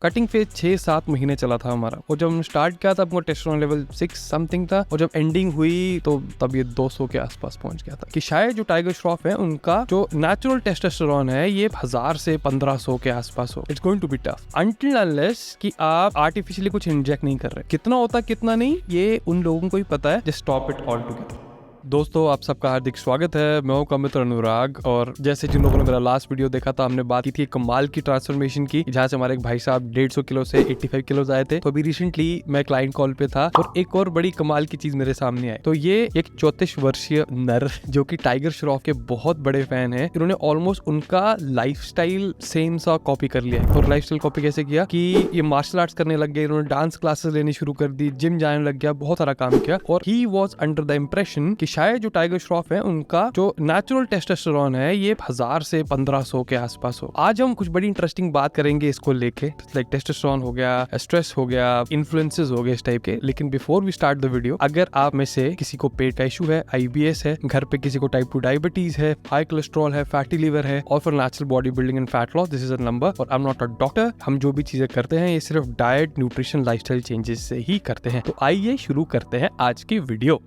Cutting phase 6-7 महीने चला था हमारा, और जब हम स्टार्ट किया था अपना टेस्टोस्टेरोन लेवल 6 समथिंग था, और जब एंडिंग हुई तो तब ये 200 के आसपास पहुंच गया था। कि शायद जो टाइगर श्रॉफ है उनका जो नेचुरल टेस्टोस्टेरोन है ये 1000 से 1500 के आसपास हो। It's going to be tough until unless कि आप आर्टिफिशियली कुछ इंजेक्ट नहीं कर रहे। कितना होता कितना नहीं ये उन लोगों को ही पता है। Just stop it all together. दोस्तों, आप सबका हार्दिक स्वागत है। मैं हूं का मित्र अनुराग, और जैसे जिन लोगों ने मेरा लास्ट वीडियो देखा था, हमने बात की थी कमाल की ट्रांसफॉर्मेशन की, जहां से हमारे एक भाई साहब 150 किलो से 85 किलो आए थे। तो अभी रिसेंटली मैं क्लाइंट कॉल पे था और एक और बड़ी कमाल की चीज मेरे सामने आई। तो ये एक 34 वर्षीय नर जो कि टाइगर श्रॉफ के बहुत बड़े फैन है, इन्होंने ऑलमोस्ट उनका लाइफस्टाइल सेम सा कॉपी कर लिया। और लाइफस्टाइल कॉपी कैसे किया कि ये मार्शल आर्ट्स करने लग गए, इन्होंने डांस क्लासेस लेनी शुरू कर दी, जिम जाने लग गया, बहुत सारा काम किया। और he was under the impression कि शायद जो टाइगर श्रॉफ है उनका जो नेचुरल टेस्टोस्टेरोन है ये 1000 से 1500 के आसपास हो। आज हम कुछ बड़ी इंटरेस्टिंग बात करेंगे इसको लेके, लाइक टेस्टोस्टेरोन हो गया, स्ट्रेस हो गया, इन्फ्लुएंसेस हो गए इस टाइप के। लेकिन before we start the video, अगर आप में से किसी को पेट का इशू है, IBS है, घर पे किसी को टाइप 2 डायबिटीज है, हाई कोलेस्ट्रॉल है, फैटी लिवर है, और for natural body building and fat loss, this is a number. और I am not a doctor. हम जो भी चीजें करते हैं ये सिर्फ डाइट, न्यूट्रिशन, लाइफस्टाइल चेंजेस से ही करते हैं। तो आइए शुरू करते हैं आज की वीडियो।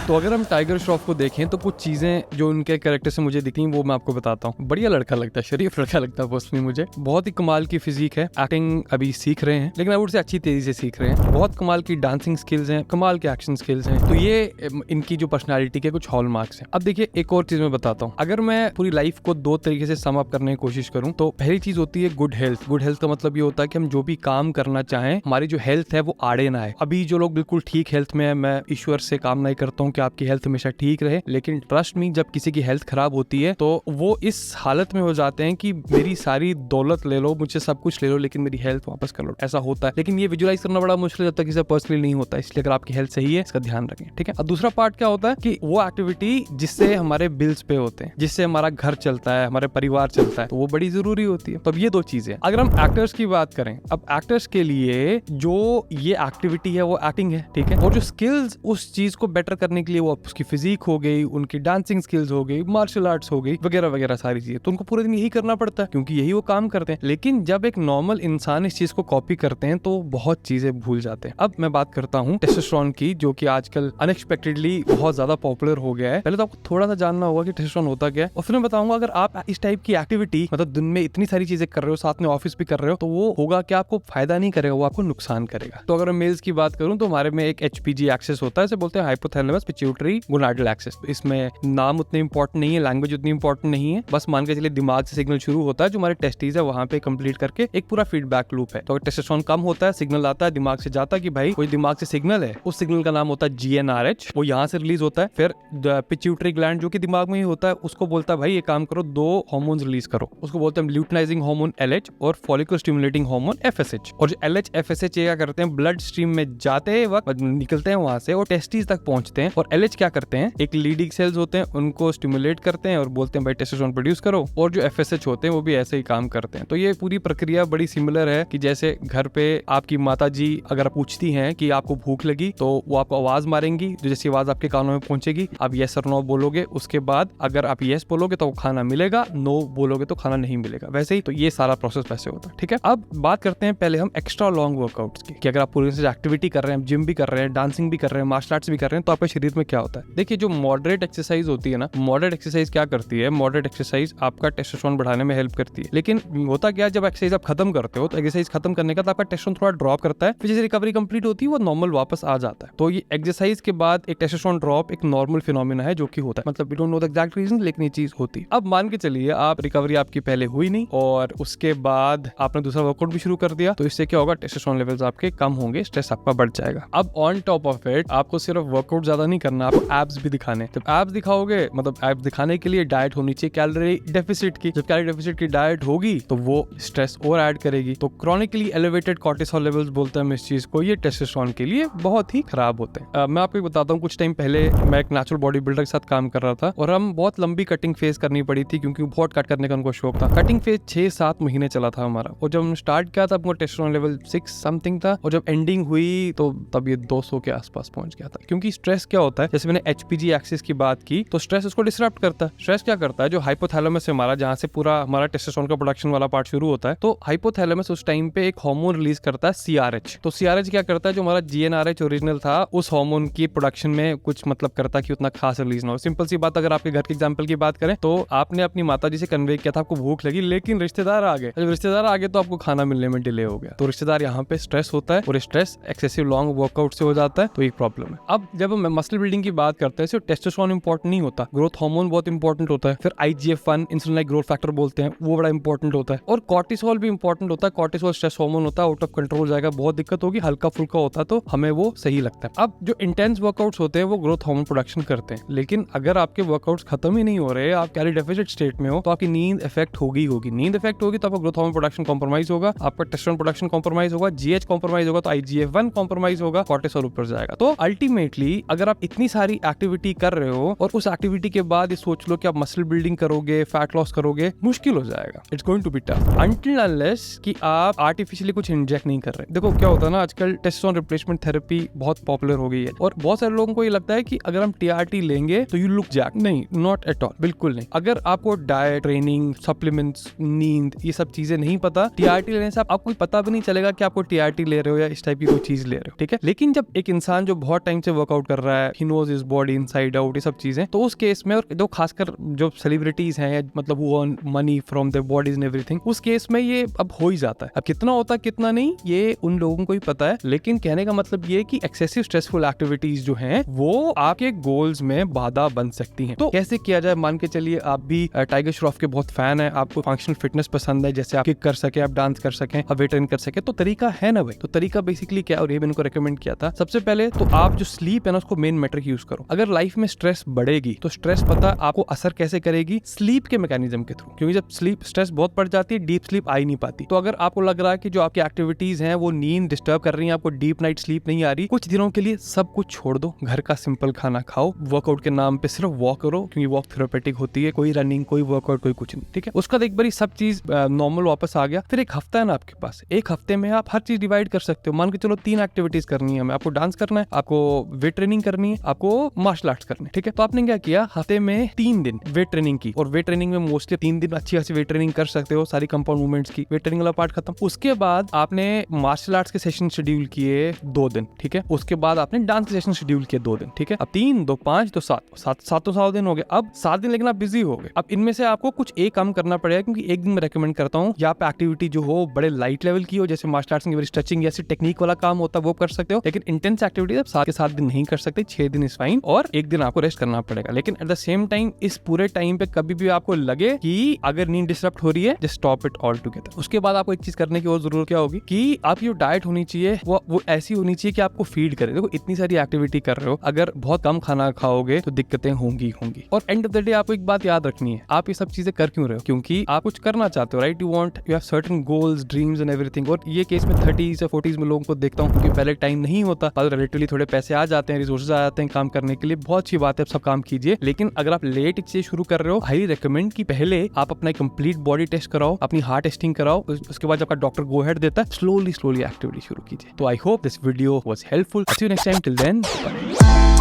तो अगर हम टाइगर श्रॉफ को देखें तो कुछ चीजें जो उनके कैरेक्टर से मुझे दिखी वो मैं आपको बताता हूँ। बढ़िया लड़का लगता है, शरीफ लड़का लगता है पर्सनली मुझे। बहुत ही कमाल की फिजिक है, एक्टिंग अभी सीख रहे हैं, लेकिन से अच्छी तेजी से सीख रहे हैं। बहुत कमाल की डांसिंग स्किल्स हैं, कमाल के एक्शन स्किल्स हैं। तो ये इनकी जो पर्सनैलिटी के कुछ हॉलमार्क्स हैं। अब देखिए, एक और चीज मैं बताता हूँ। अगर मैं पूरी लाइफ को 2 तरीके से सम अप करने की कोशिश करूँ तो पहली चीज होती है गुड हेल्थ। गुड हेल्थ का मतलब ये होता है कि हम जो भी काम करना चाहें, हमारी जो हेल्थ है वो आड़े ना आए। अभी जो लोग बिल्कुल ठीक हेल्थ में है, मैं ईश्वर से कामना ही करता हूँ कि आपकी हेल्थ हमेशा ठीक रहे। लेकिन ट्रस्ट मी, जब किसी की हेल्थ खराब होती है तो वो इस हालत में हो जाते हैं कि मेरी सारी दौलत ले लो, मुझे सब कुछ ले लो, लेकिन मेरी हेल्थ वापस कर लो। ऐसा होता है, लेकिन ये विजुअलाइज करना बड़ा मुश्किल है जब तक इसे पर्सनली नहीं होता। इसलिए अगर आपकी हेल्थ सही है, इसका ध्यान रखें, ठीक है। अब दूसरा पार्ट क्या होता है कि वो एक्टिविटी जिससे हमारे बिल्स पे होते हैं, जिससे हमारा घर चलता है, हमारे परिवार चलता है, तो वो बड़ी जरूरी होती है। तो अब ये 2 चीजें। अगर हम एक्टर्स की बात करें, अब एक्टर्स के लिए जो ये एक्टिविटी है वो एक्टिंग है, ठीक है। और जो स्किल्स उस चीज को बेटर करने के लिए, वो उसकी फिजिक हो गई, उनकी डांसिंग स्किल्स हो गई, मार्शल आर्ट्स हो गई, वगैरह वगैरह सारी चीजें, तो उनको पूरे दिन यही करना पड़ता है क्योंकि यही वो काम करते हैं। लेकिन जब एक नॉर्मल इंसान इस चीज को कॉपी करते हैं तो बहुत चीजें भूल जाते हैं। अब मैं बात करता हूँ टेस्टोस्टेरोन की, जो कि आजकल अनएक्सपेक्टेडली बहुत ज्यादा पॉपुलर हो गया है। पहले तो आपको थोड़ा सा जानना होगा कि टेस्टोस्टेरोन होता क्या है, और फिर मैं बताऊंगा अगर आप इस टाइप की एक्टिविटी, मतलब दिन में इतनी सारी चीजें कर रहे हो, साथ में ऑफिस भी कर रहे हो, तो वो होगा कि आपको फायदा नहीं करेगा, वो आपको नुकसान करेगा। तो अगर मैं मेल्स की बात करूं तो हमारे में एक HPG एक्सेस होता है, इसे बोलते हैं हाइपोथैलेमस पिट्यूटरी गोनाडल एक्सेस। इसमें नाम उतने इंपॉर्टेंट नहीं है, लैंग्वेज उतनी इंपॉर्टेंट नहीं है, बस मान के चलिए दिमाग से सिग्नल शुरू होता है जो हमारे टेस्टिस है वहां पे कंप्लीट करके एक पूरा फीडबैक लूप है। तो अगर टेस्टोस्टेरोन कम होता है, सिग्नल आता है दिमाग से, जाता है कि भाई कोई दिमाग से सिग्नल है, उस सिग्नल का नाम होता है GnRH, वो यहाँ से रिलीज होता है। फिर पिट्यूटरी ग्लैंड जो कि दिमाग में ही होता है, उसको बोलता है भाई ये काम करो, 2 हार्मोन्स रिलीज करो। उसको बोलते हैं ल्यूटिनाइजिंग हार्मोन LH और फॉलिकल स्टिमुलेटिंग हार्मोन FSH। और जो LH FSH क्या करते हैं, ब्लड स्ट्रीम में जाते वक्त निकलते हैं वहां से और टेस्टिस तक पहुंचते हैं। और LH क्या करते हैं, एक लीडिंग सेल्स होते हैं, उनको स्टिमुलेट करते हैं और बोलते हैं भाई टेस्टोस्टेरोन प्रोड्यूस करो। और जो FSH होते हैं वो भी ऐसे ही काम करते हैं। तो ये पूरी प्रक्रिया बड़ी सिमिलर है कि जैसे घर पे आपकी माता जी अगर पूछती हैं कि आपको भूख लगी, तो वो आपको आवाज मारेंगी, जो जैसी आवाज आपके कानों में पहुंचेगी, आप यस और नो बोलोगे, उसके बाद अगर आप यस बोलोगे तो खाना मिलेगा, नो बोलोगे तो खाना नहीं मिलेगा। वैसे ही तो ये सारा प्रोसेस वैसे होता है, ठीक है। अब बात करते हैं पहले हम एक्स्ट्रा लॉन्ग वर्कआउट्स की, कि अगर आप पूरी एक्टिविटी कर रहे हैं, जिम भी कर रहे हैं, डांसिंग भी कर रहे हैं, मार्शल आर्ट्स भी कर रहे हैं, तो आपके शरीर में क्या होता है। देखिए, जो मॉडरेट एक्सरसाइज होती है ना, मॉडरेट एक्सरसाइज क्या करती है, मॉडरेट एक्सरसाइज आपका टेस्टोस्टेरोन बढ़ाने में हेल्प करती है। लेकिन होता क्या है, जब एक्सरसाइज आप खत्म करते हो तो एक्सरसाइज खत्म करने का आपका टेस्टोस्टेरोन थोड़ा ड्रॉप करता है, फिर जैसे रिकवरी कंप्लीट होती है वो नॉर्मल वापस आ जाता है। तो ये एक्सरसाइज के बाद एक टेस्टोस्टेरोन ड्रॉप एक नॉर्मल फिनोमेना है जो कि होता है, मतलब we don't know the exact reason, लेकिन ये चीज होती है। अब मान के चलिए आप रिकवरी आपकी पहले हुई नहीं और उसके बाद आपने दूसरा वर्कआउट भी शुरू कर दिया, तो इससे क्या होगा, टेस्टोस्टेरोन लेवल्स आपके कम होंगे, स्ट्रेस आपका बढ़ जाएगा। अब ऑन टॉप ऑफ इट आपको सिर्फ वर्कआउट ज्यादा नहीं करना, आपको एब्स भी दिखाने। जब एब्स दिखाओगे, मतलब एब्स दिखाने के लिए डाइट होनी चाहिए कैलोरी डेफिसिट की। जब कैलोरी डेफिसिट की डाइट होगी तो वो स्ट्रेस और ऐड करेगी। तो क्रॉनिकली एलिवेटेड कॉर्टिसोल लेवल्स बोलते हैं हम इस चीज को, ये टेस्टोस्टेरोन के लिए बहुत ही खराब होते हैं। मैं आपको बताता हूँ, कुछ टाइम पहले मैं एक नेचुरल बॉडी बिल्डर के साथ काम कर रहा था और हम बहुत लंबी कटिंग फेज करनी पड़ी थी क्योंकि बहुत कट करने का उनको शौक था। कटिंग फेज 6-7 महीने चला था हमारा, और जब हम स्टार्ट किया था अपना टेस्टोस्टेरोन लेवल 6 समथिंग था, और जब एंडिंग हुई तो तब ये 200 के आसपास पहुंच गया था। क्योंकि स्ट्रेस क्या होता है, जैसे मैंने HPG एक्सिस की बात की, तो स्ट्रेस उसको डिसरप्ट करता है। स्ट्रेस क्या करता है, जो हाइपोथैलेमस है हमारा, जहाँ से पूरा हमारा टेस्टोस्टेरोन का प्रोडक्शन वाला पार्ट शुरू होता है, तो हाइपोथैलेमस उस टाइम पे एक हार्मोन रिलीज करता है CRH। तो CRH क्या करता है, जो हमारा GnRH ओरिजिनल था उस हार्मोन की प्रोडक्शन में कुछ मतलब करता है कि उतना खास रिलीज ना हो। सिंपल सी बात, अगर आपके घर के एग्जांपल की बात करें तो आपने अपनी माताजी से कन्वे किया था, आपको भूख लगी, लेकिन रिश्तेदार आ गए। जब रिश्तेदार आ गए तो आपको खाना मिलने में डिले हो गया। तो रिश्तेदार यहाँ पे स्ट्रेस होता है, और स्ट्रेस एक्सेसिव लॉन्ग वर्कआउट से हो जाता है, तो एक प्रॉब्लम है। अब जब हम मसल बिल्डिंग की बात करते हैं, सिर्फ टेस्टोस्टेरोन इंपॉर्टेंट नहीं होता, ग्रोथ हार्मोन बहुत इंपॉर्टेंट होता है। फिर IGF-1 insulin like growth factor बोलते हैं, वो बड़ा इंपॉर्टेंट होता है। और कॉर्टिसोल भी इंपॉर्टेंट होता है। कॉर्टिसोल स्ट्रेस हार्मोन होता है, आउट ऑफ कंट्रोल हो जाएगा, बहुत दिक्कत होगी। हल्का फुल्का होता तो हमें वो सही लगता है। अब जो इंटेंस वर्कआउट्स होते हैं वो ग्रोथ हार्मोन प्रोडक्शन करते हैं, लेकिन अगर आपके वर्कआउट्स खत्म ही नहीं हो रहे, आप कैलोरी डेफिसिट स्टेट में हो, तो आपकी नींद इफेक्ट होगी। नींद इफेक्ट होगी तो आपका ग्रोथ हार्मोन प्रोडक्शन कॉम्प्रोमाइज होगा, आपका टेस्टोस्टेरोन प्रोडक्शन कॉम्प्रोमाइज होगा, GH कॉम्प्रोमाइज होगा, तो IGF-1 कॉम्प्रोमाइज होगा, कॉर्टिसोल ऊपर जाएगा। तो अल्टीमेटली अगर आप इतनी सारी एक्टिविटी कर रहे हो और उस एक्टिविटी के बाद ये सोच लो कि आप मसल बिल्डिंग करोगे, फैट लॉस करोगे, मुश्किल हो जाएगा। It's going to be tough until unless कि आप आर्टिफिशियली कुछ इंजेक्ट नहीं कर रहे। देखो क्या होता है ना, आजकल टेस्टोस्टेरोन रिप्लेसमेंट थेरेपी बहुत पॉपुलर हो गई है, और बहुत सारे लोगों को ये लगता है कि अगर हम TRT लेंगे तो यू लुक जैक। नहीं, नॉट एट ऑल, बिल्कुल नहीं। अगर आपको डाइट, ट्रेनिंग, सप्लीमेंट्स, नींद, ये सब चीजें नहीं पता, TRT लेने से आपको पता भी नहीं चलेगा कि आपको TRT ले रहे हो या इस टाइप की कोई चीज ले रहे हो, ठीक है। लेकिन जब एक इंसान जो बहुत टाइम से वर्कआउट कर रहा है, he knows his body inside out, ये सब चीजें, तो उस केस में, और जो खासकर जो सेलिब्रिटीज हैं, मतलब वो earn money from their bodies and everything, उस केस में ये अब हो ही जाता है। अब कितना होता है कितना नहीं, ये उन लोगों को ही पता है। लेकिन कहने का मतलब ये कि एक्सेसिव स्ट्रेसफुल एक्टिविटीज जो हैं वो आपके गोल्स में बाधा बन सकती हैं। तो कैसे किया जाए? मान के चलिए आप भी टाइगर श्रॉफ के बहुत फैन है, आपको फंक्शनल फिटनेस पसंद है, जैसे आप किक कर सके, आप डांस कर सके, आप वेट ट्रेन कर सके, तो तरीका है ना भाई। तो तरीका बेसिकली क्या, और ये मैंने को रेकमेंड किया था, सबसे पहले तो आप जो स्लीप है ना उसको मेन मेट्रिक यूज करो। अगर लाइफ में स्ट्रेस बढ़ेगी तो स्ट्रेस पता आपको असर कैसे करेगी, स्लीप के मैकेनिज्म के थ्रू। क्योंकि जब स्लीप स्ट्रेस बहुत बढ़ जाती है, डीप स्लीप आ ही नहीं पाती। तो अगर आपको लग रहा है कि जो आपकी एक्टिविटीज हैं वो नींद डिस्टर्ब कर रही है, आपको डीप नाइट स्लीप नहीं आ रही, कुछ दिनों के लिए सब कुछ छोड़ दो, घर का सिंपल खाना खाओ, वर्कआउट के नाम पे सिर्फ वॉक करो, क्योंकि वॉक थेरेपेटिक होती है, कोई रनिंग, कोई वर्कआउट, कोई कुछ नहीं, ठीक है। उसका एक बारी सब चीज नॉर्मल वापस आ गया। फिर एक हफ्ता है ना आपके पास, एक हफ्ते में आप हर चीज डिवाइड कर सकते हो। मान के चलो 3 एक्टिविटीज करनी है हमें, आपको डांस करना है, आपको वेट ट्रेनिंग करनी है, आपको मार्शल आर्ट्स करनी है, ठीक है। तो आपने क्या किया, हफ्ते में 3 दिन वेट ट्रेनिंग की, और वेट ट्रेनिंग में मोस्टली 3 दिन अच्छी खासी वेट ट्रेनिंग कर सकते हो, सारी कंपाउंड मूवमेंट्स की, वेट ट्रेनिंग वाला पार्ट खत्म। उसके बाद आपने मार्शल आर्ट्स के सेशन शेड्यूल किए 2 दिन, ठीक है। उसके बाद आपने डांस के सेशन शेड्यूल किए 2 दिन, ठीक है। अब 3, 2, 5, तो 7 दिन हो गए। अब 7 दिन लेकिन आप बिजी हो गए। अब इनमें से आपको कुछ एक काम करना पड़ेगा, क्योंकि एक दिन मैं रेकमेंड करता हूँ या पे एक्टिविटी जो हो बड़े लाइट लेवल की हो, जैसे मार्शल आर्ट्स की स्ट्रेचिंग या टेक्निक वाला काम होता है वो कर सकते हो। लेकिन इंटेंस एक्टिविटी आप 7 के 7 दिन नहीं कर सकते, 6 दिन इज फाइन, और एक दिन आपको रेस्ट करना पड़ेगा। लेकिन एट द सेम टाइम इस पूरे टाइम पे कभी भी आपको लगे कि अगर नींद डिस्टर्ब हो रही है, just stop it all together. उसके बाद आपको एक चीज करने की और जरूरत क्या होगी कि आपकी जो डाइट होनी चाहिए वो ऐसी होनी चाहिए कि आपको फीड करे। देखो इतनी सारी एक्टिविटी कर रहे हो, अगर बहुत कम खाना खाओगे तो दिक्कतें होंगी। और एंड ऑफ द डे आपको एक बात याद रखनी है, आप ये सब चीजें कर क्यों रहे हो? क्योंकि आप कुछ करना चाहते हो, right? You have certain goals, dreams and everything. और ये केस में 30s या 40s में लोगों को देखता हूँ, क्योंकि पहले टाइम नहीं होता, पर रिलेटिवली थोड़े पैसे आ जाते हैं, रिसोर्सेज आ जाते हैं काम करने के लिए। बहुत अच्छी बात है, आप सब काम कीजिए। लेकिन अगर आप लेट से शुरू कर रहे हो, हाईली रिकमेंड कि पहले आप अपना कंप्लीट बॉडी टेस्ट कराओ, अपनी हार्ट टेस्टिंग कराओ, उसके बाद आपका डॉक्टर गो हेड देता है, स्लोली एक्टिविटी शुरू कीजिए। तो I hope this video was helpful. See you next time, till then bye.